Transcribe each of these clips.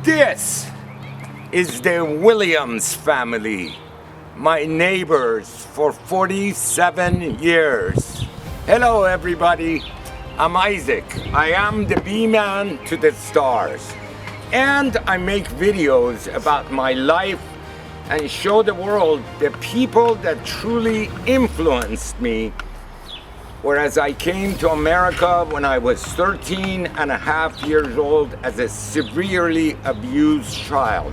This is the Williams family, my neighbors for 47 years. Hello everybody, I'm Isaac. I am the B-Man to the stars. And I make videos about my life and show the world the people that truly influenced me. Whereas I came to America when I was 13 and a half years old as a severely abused child.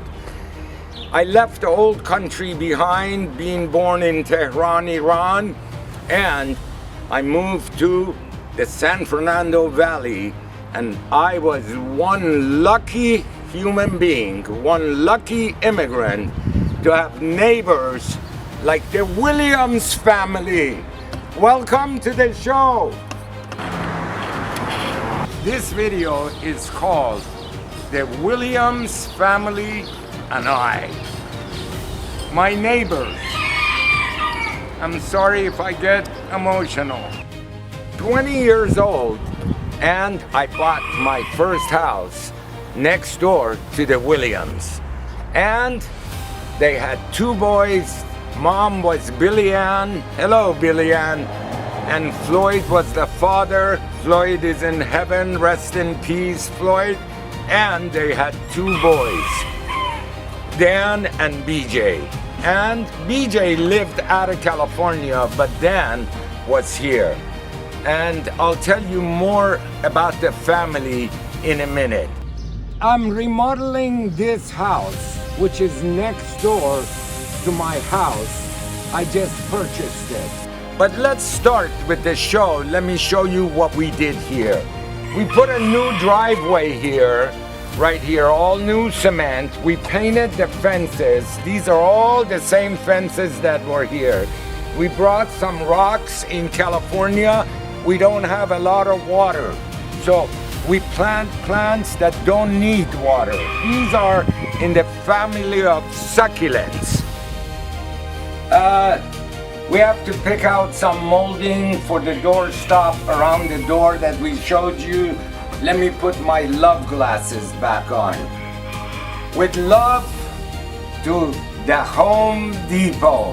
I left the old country behind, being born in Tehran, Iran, and I moved to the San Fernando Valley, and I was one lucky human being, one lucky immigrant to have neighbors like the Williams family. Welcome to the show. This video is called The Williams Family and I. My neighbors. I'm sorry if I get emotional. 20 years old, and I bought my first house next door to the Williams. And they had two boys. Mom was Billy Ann. Hello, Billy Ann. And Floyd was the father. Floyd is in heaven. Rest in peace, Floyd. And they had two boys, Dan and BJ. And BJ lived out of California, but Dan was here. And I'll tell you more about the family in a minute. I'm remodeling this house, which is next door to my house. I just purchased it. But let's start with the show. Let me show you what we did here. We put a new driveway here, right here, all new cement. We painted the fences. These are all the same fences that were here. We brought some rocks in California. We don't have a lot of water, so we plant plants that don't need water. These are in the family of succulents. We have to pick out some molding for the door stop around the door that we showed you. Let me put my love glasses back on. With love to the Home Depot,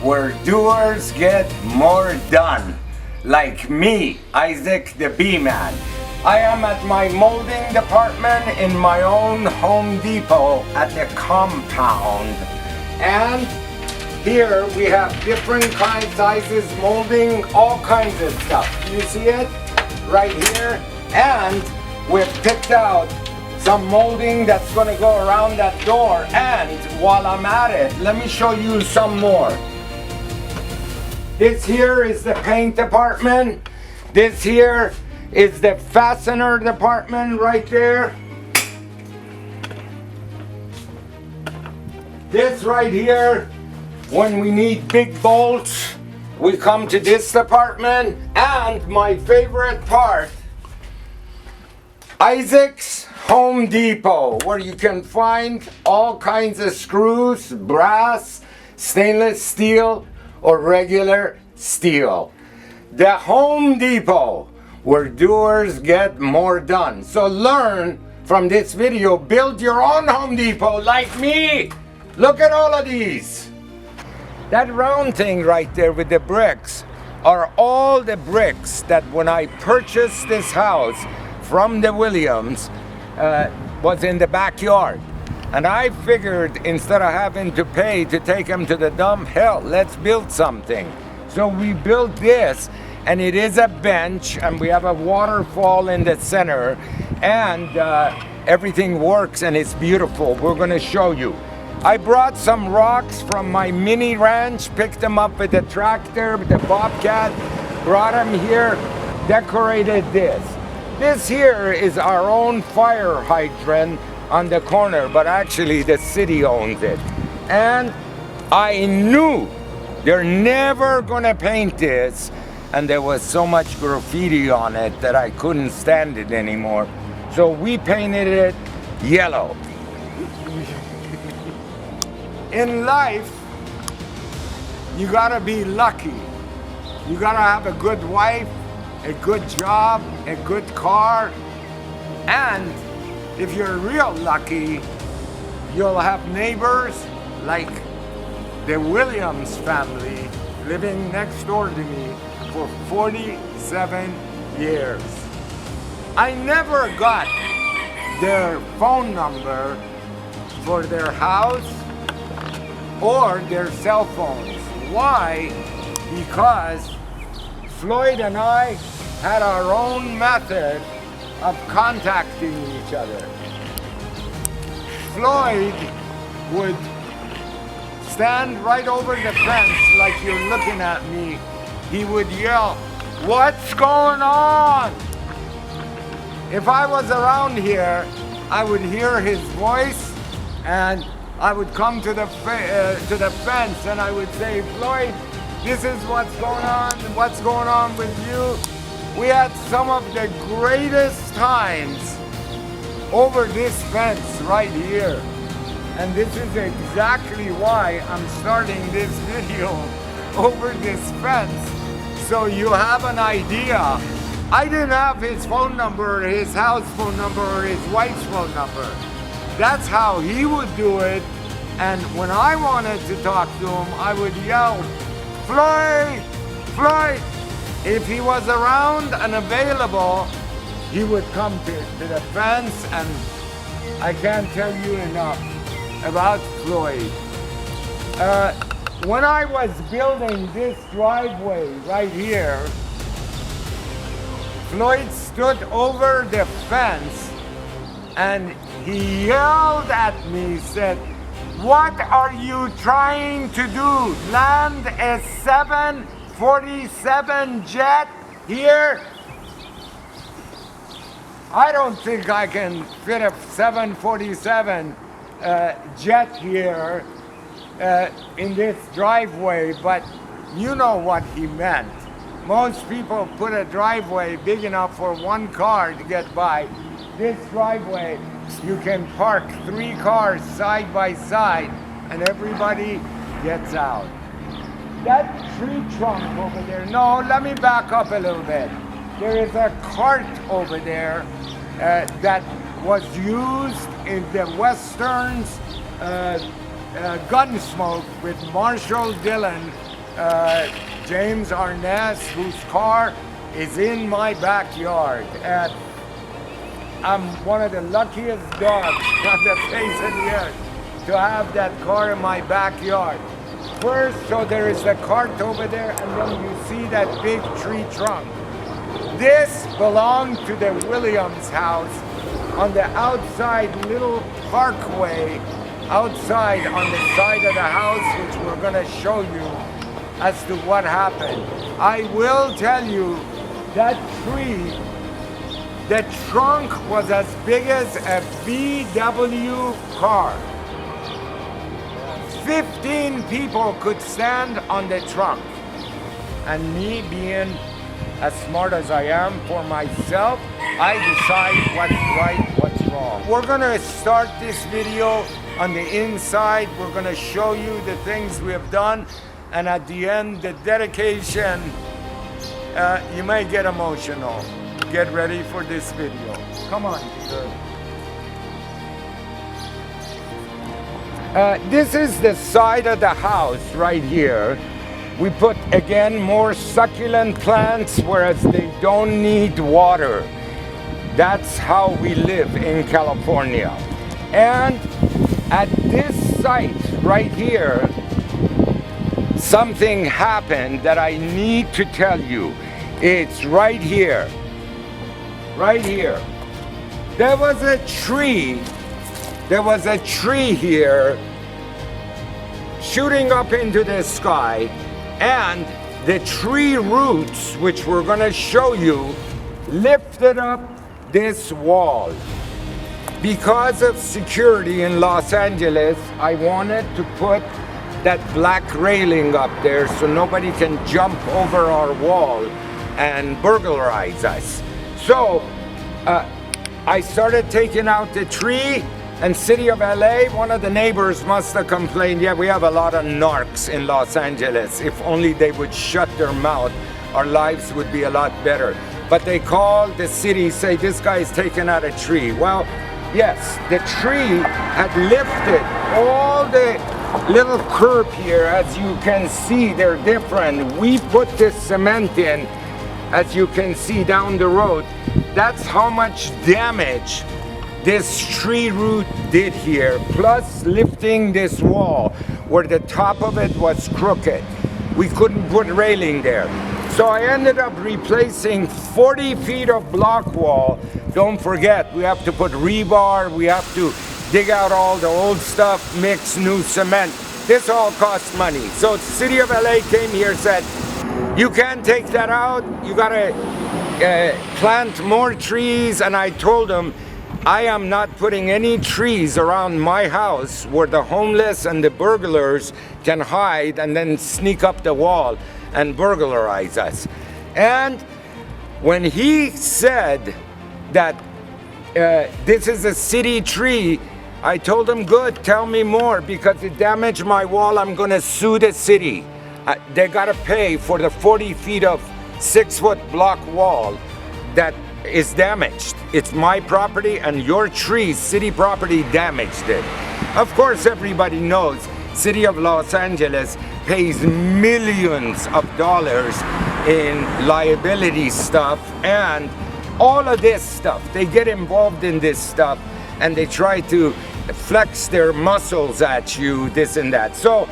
where doers get more done. Like me, Isaac the B-Man. I am at my molding department in my own Home Depot at the compound. And here we have different kind sizes molding, all kinds of stuff. You see it? Right here. And we've picked out some molding that's gonna go around that door. And while I'm at it, let me show you some more. This here is the paint department. This here is the fastener department right there. This right here, when we need big bolts, we come to this department. And my favorite part, Isaac's Home Depot, where you can find all kinds of screws, brass, stainless steel, or regular steel. The Home Depot, where doers get more done. So learn from this video, build your own Home Depot like me. Look at all of these. That round thing right there with the bricks are all the bricks that when I purchased this house from the Williams was in the backyard. And I figured instead of having to pay to take them to the dump, hell, let's build something. So we built this, and it is a bench, and we have a waterfall in the center, and everything works, and it's beautiful. We're gonna show you. I brought some rocks from my mini ranch, picked them up with the tractor, with the Bobcat, brought them here, decorated this. This here is our own fire hydrant on the corner, but actually the city owns it. And I knew they're never gonna paint this, and there was so much graffiti on it that I couldn't stand it anymore. So we painted it yellow. In life, you gotta be lucky. You gotta have a good wife, a good job, a good car, and if you're real lucky, you'll have neighbors like the Williams family living next door to me for 47 years. I never got their phone number for their house or their cell phones. Why? Because Floyd and I had our own method of contacting each other. Floyd would stand right over the fence like you're looking at me. He would yell, "What's going on?" If I was around here, I would hear his voice and I would come to the fence and I would say, "Floyd, this is what's going on with you." We had some of the greatest times over this fence right here. And this is exactly why I'm starting this video over this fence, so you have an idea. I didn't have his phone number, his house phone number, or his wife's phone number. That's how he would do it. And when I wanted to talk to him, I would yell, "Floyd, Floyd." If he was around and available, he would come to the fence, and I can't tell you enough about Floyd. When I was building this driveway right here, Floyd stood over the fence and he yelled at me, said, "What are you trying to do? Land a 747 jet here?" I don't think I can fit a 747 jet here in this driveway, but you know what he meant. Most people put a driveway big enough for one car to get by. This driveway, you can park 3 cars side by side and everybody gets out. That tree trunk over there, no, let me back up a little bit. There is a cart over there that was used in the Westerns Gunsmoke with Marshall Dillon, James Arness, whose car is in my backyard. And I'm one of the luckiest dogs on the face of the earth to have that car in my backyard. First, so there is the cart over there, and then you see that big tree trunk. This belonged to the Williams house on the outside little parkway outside on the side of the house, which we're going to show you as to what happened. I will tell you that tree, the trunk was as big as a VW car. 15 people could stand on the trunk. And me being as smart as I am for myself, I decide what's right, what's wrong. We're gonna start this video on the inside. We're gonna show you the things we have done. And at the end, the dedication, you may get emotional. Get ready for this video. Come on, Peter. This is the side of the house right here. We put, again, more succulent plants, whereas they don't need water. That's how we live in California. And at this site right here, something happened that I need to tell you. It's right here. Right here. There was a tree here shooting up into the sky, and the tree roots, which we're going to show you, lifted up this wall. Because of security in Los Angeles, I wanted to put that black railing up there so nobody can jump over our wall and burglarize us. So I started taking out the tree, and City of LA, one of the neighbors must have complained, yeah, we have a lot of narcs in Los Angeles. If only they would shut their mouth, our lives would be a lot better. But they called the city, say, this guy's taking out a tree. Well, Yes, the tree had lifted all the little curb here. As you can see, they're different. We put this cement in, as you can see down the road. That's how much damage this tree root did here, plus lifting this wall where the top of it was crooked. We couldn't put railing there. So I ended up replacing 40 feet of block wall. Don't forget, we have to put rebar, we have to dig out all the old stuff, mix new cement. This all costs money. So City of LA came here, said, you can't take that out, you gotta plant more trees. And I told them, I am not putting any trees around my house where the homeless and the burglars can hide and then sneak up the wall and burglarize us. And when he said that this is a city tree, I told him, good, tell me more, because it damaged my wall. I'm gonna sue the city. They gotta pay for the 40 feet of 6-foot block wall that is damaged. It's my property, and your tree, city property, damaged it. Of course, everybody knows City of Los Angeles pays millions of dollars in liability stuff and all of this stuff. They get involved in this stuff and they try to flex their muscles at you, this and that. So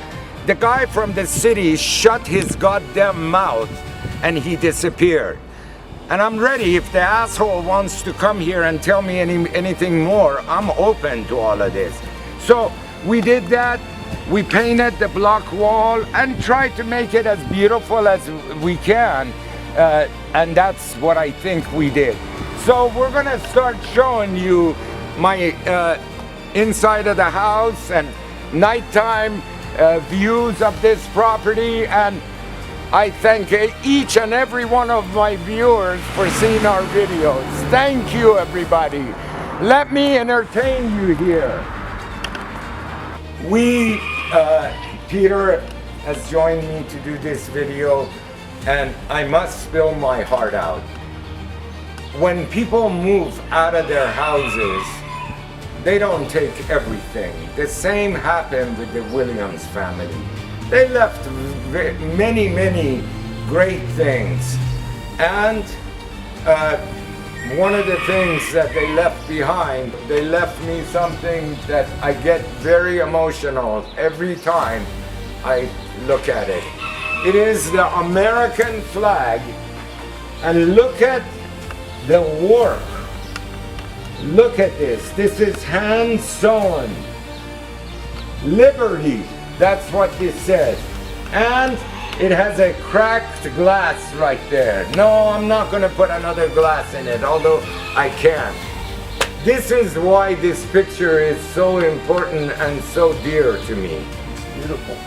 the guy from the city shut his goddamn mouth and he disappeared. And I'm ready, if the asshole wants to come here and tell me anything more, I'm open to all of this. So we did that. We painted the block wall and tried to make it as beautiful as we can. And that's what I think we did. So we're gonna start showing you my inside of the house and nighttime views of this property. And I thank each and every one of my viewers for seeing our videos. Thank you, everybody. Let me entertain you here. Peter has joined me to do this video, and I must spill my heart out. When people move out of their houses, they don't take everything. The same happened with the Williams family. They left many, many great things. And one of the things that they left behind, they left me something that I get very emotional every time I look at it. It is the American flag, and look at the work. Look at this. This is hand sewn. Liberty, that's what this says. And it has a cracked glass right there. No, I'm not going to put another glass in it, although I can. This is why this picture is so important and so dear to me. It's beautiful.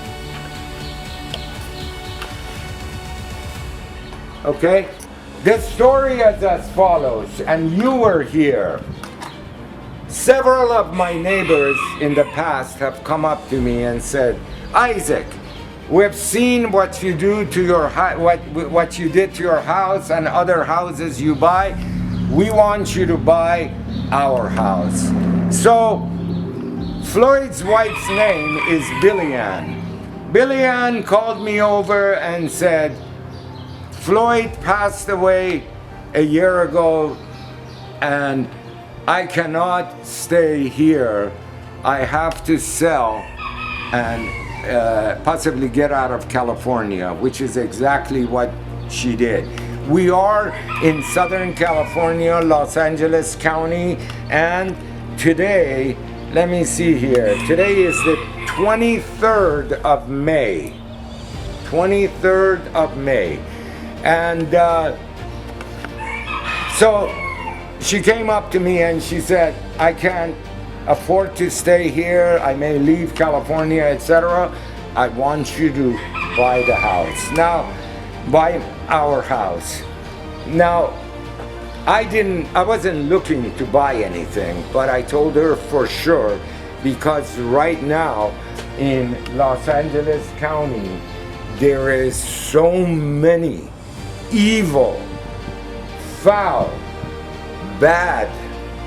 Okay? The story is as follows, and you were here. Several of my neighbors in the past have come up to me and said, Isaac, we've seen what you do to your what you did to your house and other houses you buy. We want you to buy our house. So Floyd's wife's name is Billy Ann. Billy Ann called me over and said, Floyd passed away a year ago and I cannot stay here. I have to sell and possibly get out of California, which is exactly what she did. We are in Southern California, Los Angeles County, and today, let me see here, today is the 23rd of May. 23rd of May. And so she came up to me and she said, I can't afford to stay here. I may leave California, etc. I want you to buy the house. Now, buy our house. Now, I wasn't looking to buy anything, but I told her for sure, because right now in Los Angeles County, there is so many evil, foul, bad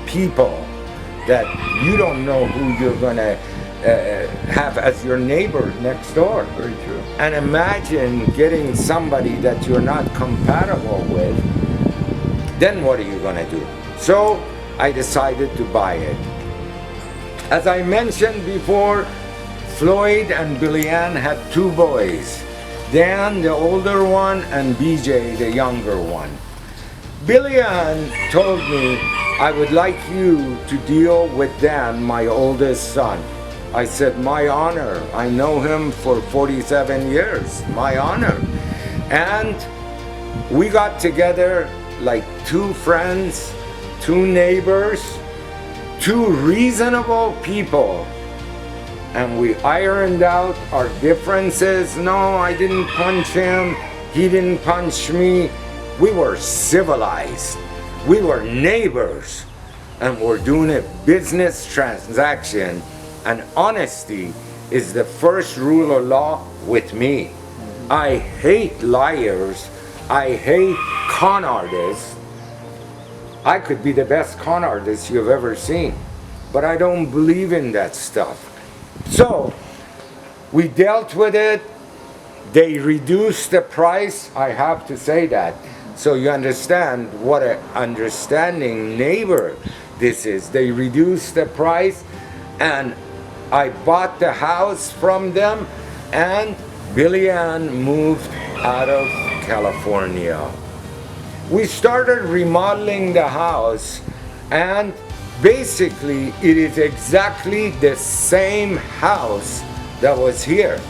people that you don't know who you're gonna have as your neighbor next door. Very true. And imagine getting somebody that you're not compatible with, then what are you gonna do? So I decided to buy it. As I mentioned before, Floyd and Billy Ann had two boys, Dan, the older one, and BJ, the younger one. Billy Ann told me, I would like you to deal with Dan, my oldest son. I said, my honor. I know him for 47 years, my honor. And we got together like two friends, two neighbors, two reasonable people. And we ironed out our differences. No, I didn't punch him. He didn't punch me. We were civilized. We were neighbors. And we're doing a business transaction. And honesty is the first rule of law with me. I hate liars. I hate con artists. I could be the best con artist you've ever seen. But I don't believe in that stuff. So, we dealt with it. They reduced the price. I have to say that. So you understand what an understanding neighbor this is. They reduced the price, and I bought the house from them, and Billy Ann moved out of California. We started remodeling the house, and basically it is exactly the same house that was here.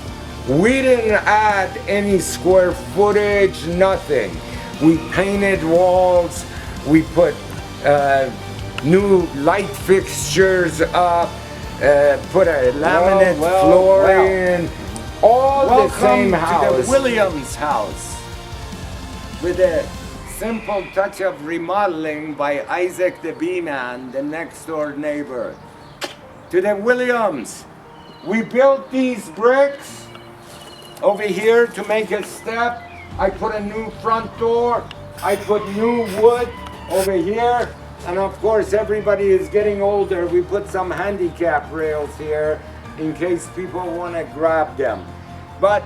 We didn't add any square footage, nothing. We painted walls, we put new light fixtures up, put a laminate floor in, all the same house. Welcome to the Williams house. With a simple touch of remodeling by Isaac the Bee-Man, the next door neighbor. To the Williams. We built these bricks over here to make a step. I put a new front door. I put new wood over here. And of course, everybody is getting older. We put some handicap rails here in case people want to grab them. But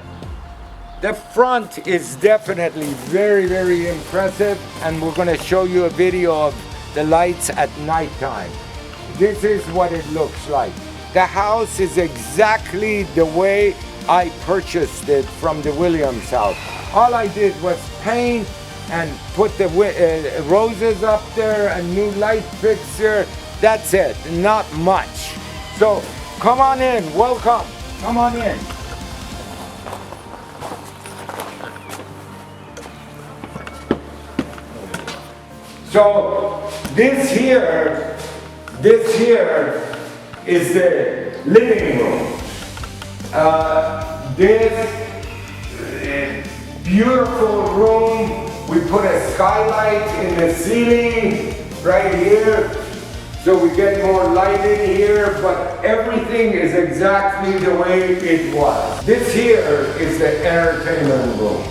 the front is definitely very, very impressive, and we're going to show you a video of the lights at nighttime. This is what it looks like. The house is exactly the way I purchased it from the Williams house. All I did was paint and put the roses up there, a new light fixture. That's it, not much. So come on in, welcome, come on in. So this here is the living room. This beautiful room, we put a skylight in the ceiling right here, so we get more light in here, but everything is exactly the way it was. This here is the entertainment room.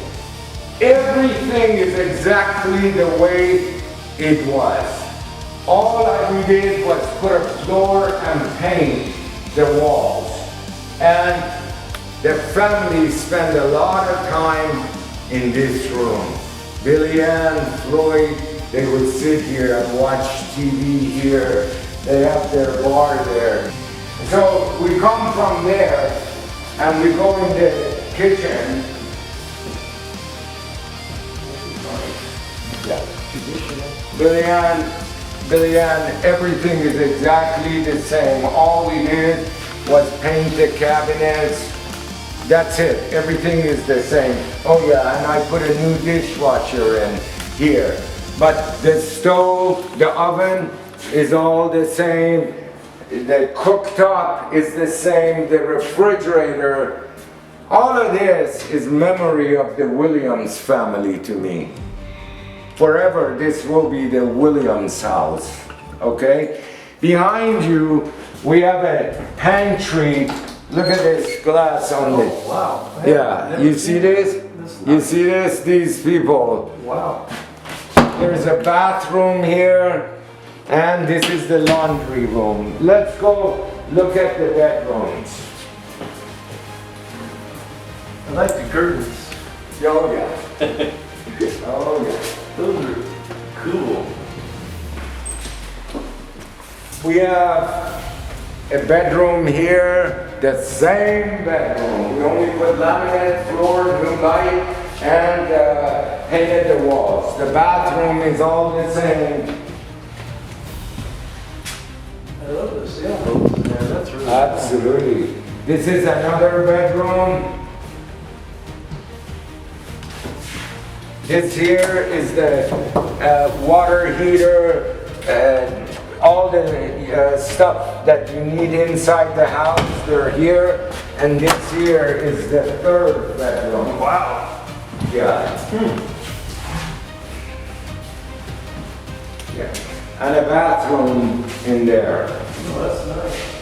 Everything is exactly the way it was. All we did was put a floor and paint the walls. And the family spent a lot of time in this room. Billy Ann, Floyd, they would sit here and watch TV here. They have their bar there. So we come from there and we go in the kitchen. Billy Ann, everything is exactly the same. All we did was paint the cabinets. That's it. Everything is the same. Oh yeah, and I put a new dishwasher in here. But the stove, the oven is all the same. The cooktop is the same. The refrigerator. All of this is memory of the Williams family to me. Forever, this will be the Williams house, okay? Behind you, we have a pantry. Look at this glass on it. Oh, wow. Yeah, you see this? You see this? These people. Wow. There's a bathroom here. And this is the laundry room. Let's go look at the bedrooms. I like the curtains. Oh yeah. Oh yeah. Those are cool. We have a bedroom here, the same bedroom. We only put laminate floor, new light, and painted the walls. The bathroom is all the same. I love the sailboats in there. That's really Absolutely. This is another bedroom. This here is the water heater, all the stuff that you need inside the house, they're here. And this here is the third bedroom. Wow. Yeah. Yeah. And a bathroom in there. Oh, that's nice.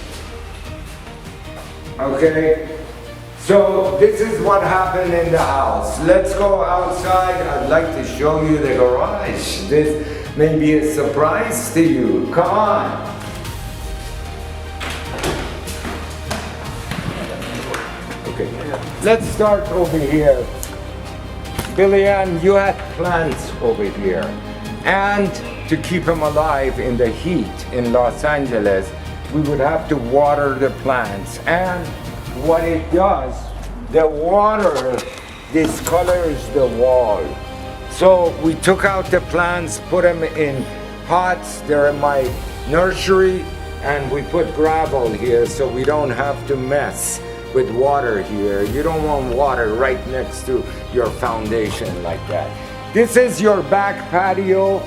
Okay. So this is what happened in the house. Let's go outside. I'd like to show you the garage. This may be a surprise to you. Come on. Okay. Let's start over here. Billy Ann, you had plants over here. And to keep them alive in the heat in Los Angeles, we would have to water the plants. And what it does, the water discolors the wall. So we took out the plants, put them in pots. They're in my nursery, and we put gravel here so we don't have to mess with water here. You don't want water right next to your foundation like that. This is your back patio.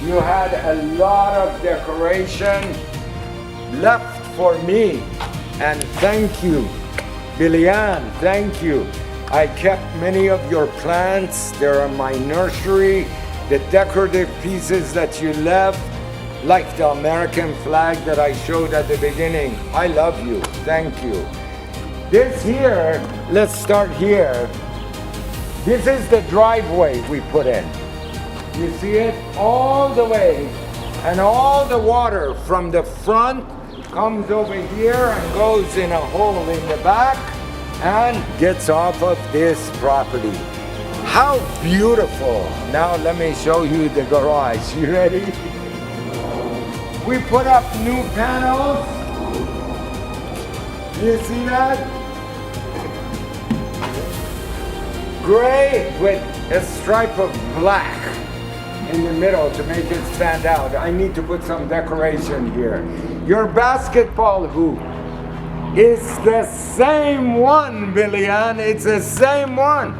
You had a lot of decoration left for me, and thank you. Billy Ann, thank you. I kept many of your plants. They're in my nursery. The decorative pieces that you left, like the American flag that I showed at the beginning. I love you. Thank you. This here, let's start here. This is the driveway we put in. You see it? All the way. And all the water from the front comes over here and goes in a hole in the back and gets off of this property. How beautiful. Now let me show you the garage. You ready? We put up new panels. You see that? Gray with a stripe of black in the middle to make it stand out. I need to put some decoration here. Your basketball hoop is the same one, Billy Ann. It's the same one.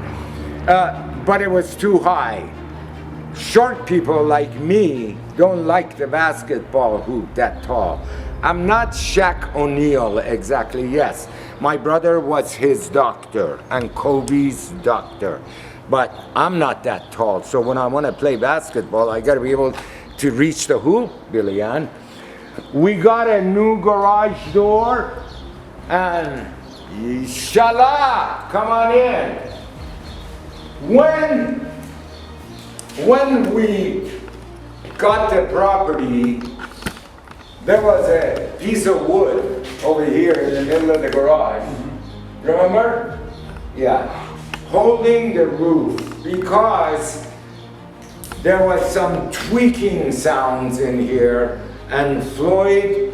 But it was too high. Short people like me don't like the basketball hoop that tall. I'm not Shaq O'Neal exactly, yes. My brother was his doctor and Kobe's doctor. But I'm not that tall, so when I want to play basketball, I got to be able to reach the hoop, Billy Ann. We got a new garage door, and inshallah, come on in. When we got the property, there was a piece of wood over here in the middle of the garage. Remember? Yeah. Holding the roof, because there was some tweaking sounds in here, and Floyd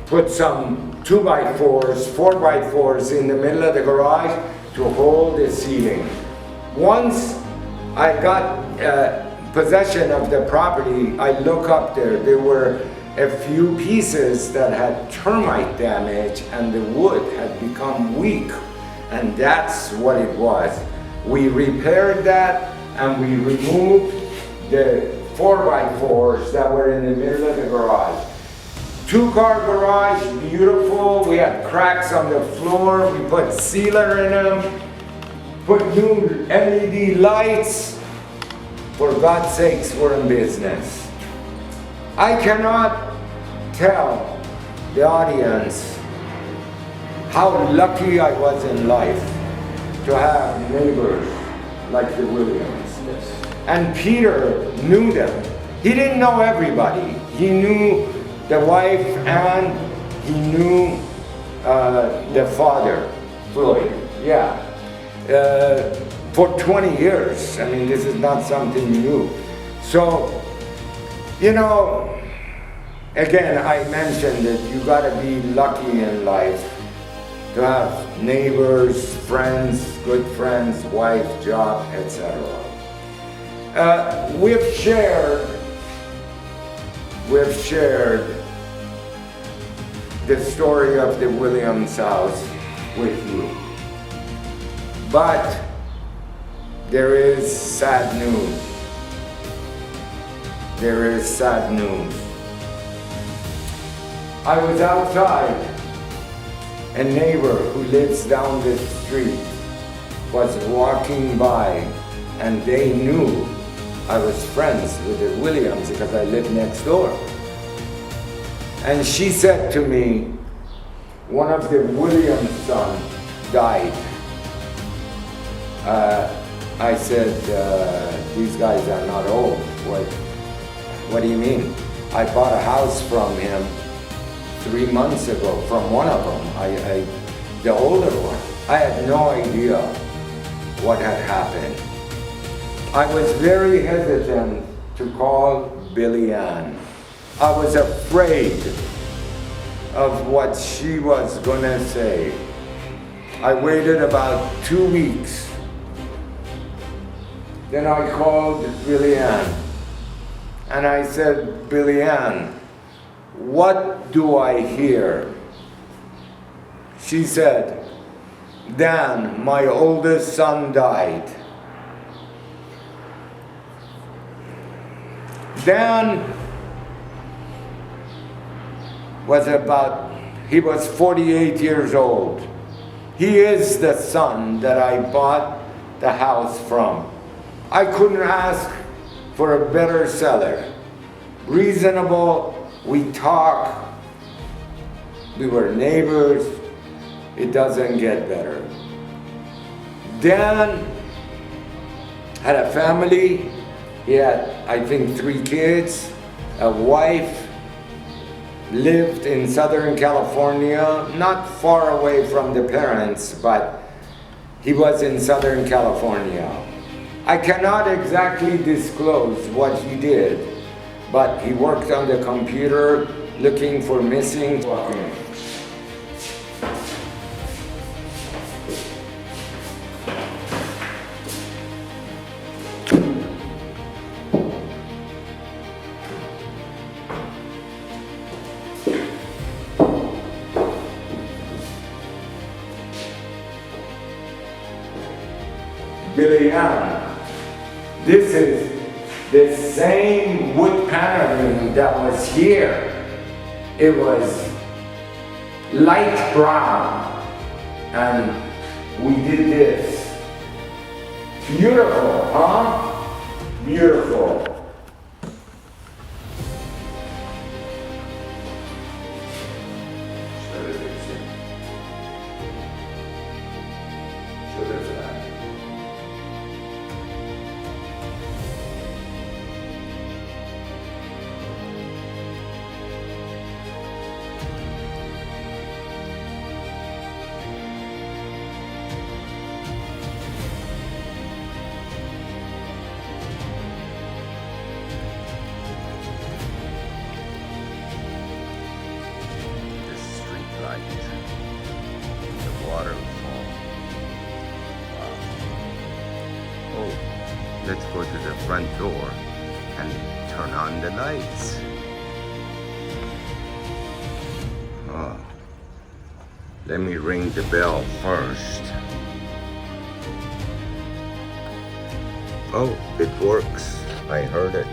put some 2x4s, 4x4s in the middle of the garage to hold the ceiling. Once I got possession of the property, I look up there. There were a few pieces that had termite damage, and the wood had become weak. And that's what it was. We repaired that, and we removed the 4x4s that were in the middle of the garage. Two-car garage, beautiful. We had cracks on the floor. We put sealer in them, put new LED lights. For God's sakes, we're in business. I cannot tell the audience how lucky I was in life to have neighbors like the Williams. Yes. And Peter knew them. He didn't know everybody, He knew the wife and he knew the father, Floyd. Yeah. For 20 years. I mean, this is not something new. So, you know, again, I mentioned that you gotta be lucky in life to have neighbors, friends, good friends, wife, job, etc. We've shared the story of the Williams house with you. But there is sad news. There is sad news. I was outside. A neighbor who lives down the street was walking by, and they knew I was friends with the Williams because I lived next door. And she said to me, one of the Williams sons died. I said, these guys are not old. What do you mean? I bought a house from him 3 months ago, from one of them, the older one. I had no idea what had happened. I was very hesitant to call Billy Ann. I was afraid of what she was gonna say. I waited about 2 weeks. Then I called Billy Ann and I said, Billy Ann, what do I hear? She said, Dan, my oldest son died. Dan was 48 years old. He is the son that I bought the house from. I couldn't ask for a better seller. Reasonable, we talk, we were neighbors, it doesn't get better. Dan had a family, he had, I think, 3 kids, a wife, lived in Southern California, not far away from the parents, but he was in Southern California. I cannot exactly disclose what he did, but he worked on the computer looking for missing documents. Billy Ann, this is the same wood paneling that was here. It was light brown, and we did this. Beautiful, huh? Beautiful. Let's go to the front door and turn on the lights. Oh. Let me ring the bell first. Oh, it works. I heard it.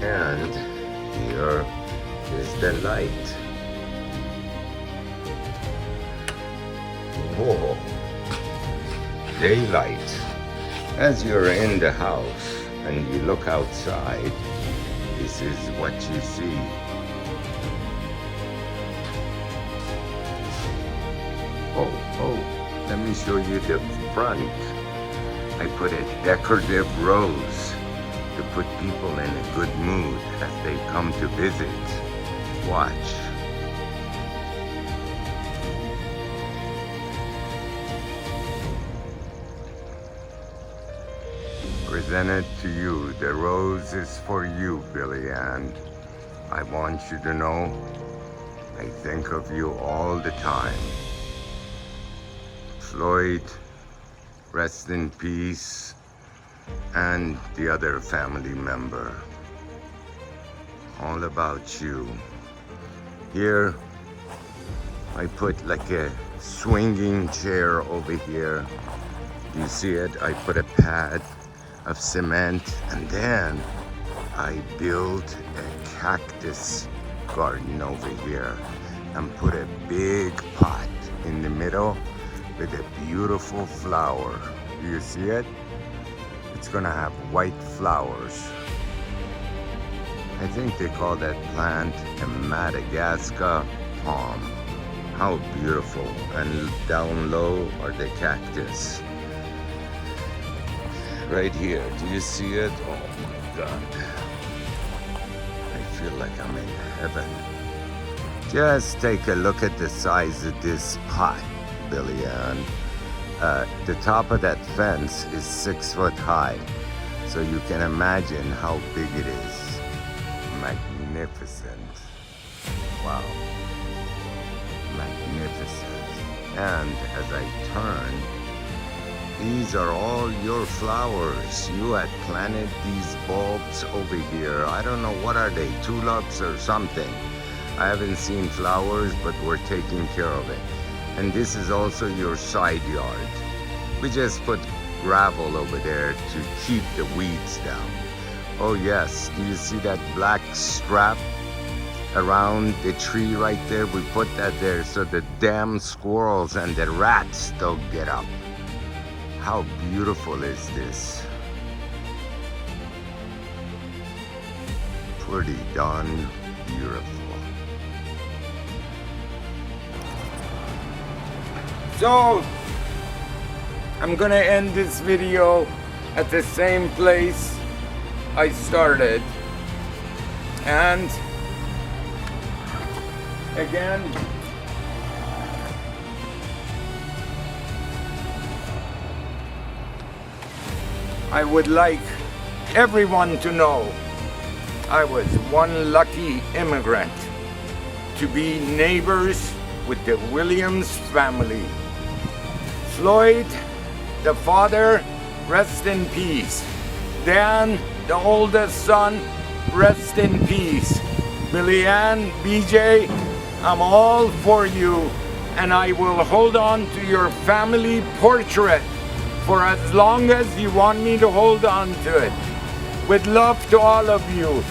And here is the light. Whoa. Daylight. As you're in the house and you look outside, this is what you see. Oh, let me show you the front. I put a decorative rose to put people in a good mood as they come to visit. Watch. Presented to you, the rose is for you, Billy Ann. I want you to know I think of you all the time. Floyd, rest in peace, and the other family member. All about you. Here, I put like a swinging chair over here. You see it? I put a pad of cement, and then I built a cactus garden over here and put a big pot in the middle with a beautiful flower. Do you see it? It's gonna have white flowers. I think they call that plant a Madagascar palm. How beautiful. And down low are the cactus. Right here, do you see it? Oh my God. I feel like I'm in heaven. Just take a look at the size of this pot, Billy Ann. The top of that fence is 6 foot high, so you can imagine how big it is. Magnificent. Wow. Magnificent. And as I turn, these are all your flowers. You had planted these bulbs over here. I don't know, what are they, tulips or something? I haven't seen flowers, but we're taking care of it. And this is also your side yard. We just put gravel over there to keep the weeds down. Oh yes, do you see that black strap around the tree right there? We put that there so the damn squirrels and the rats don't get up. How beautiful is this? Pretty darn beautiful. So, I'm gonna end this video at the same place I started. And again, I would like everyone to know I was one lucky immigrant to be neighbors with the Williams family. Floyd, the father, rest in peace. Dan, the oldest son, rest in peace. Billy Ann, BJ, I'm all for you, and I will hold on to your family portrait for as long as you want me to hold on to it. With love to all of you.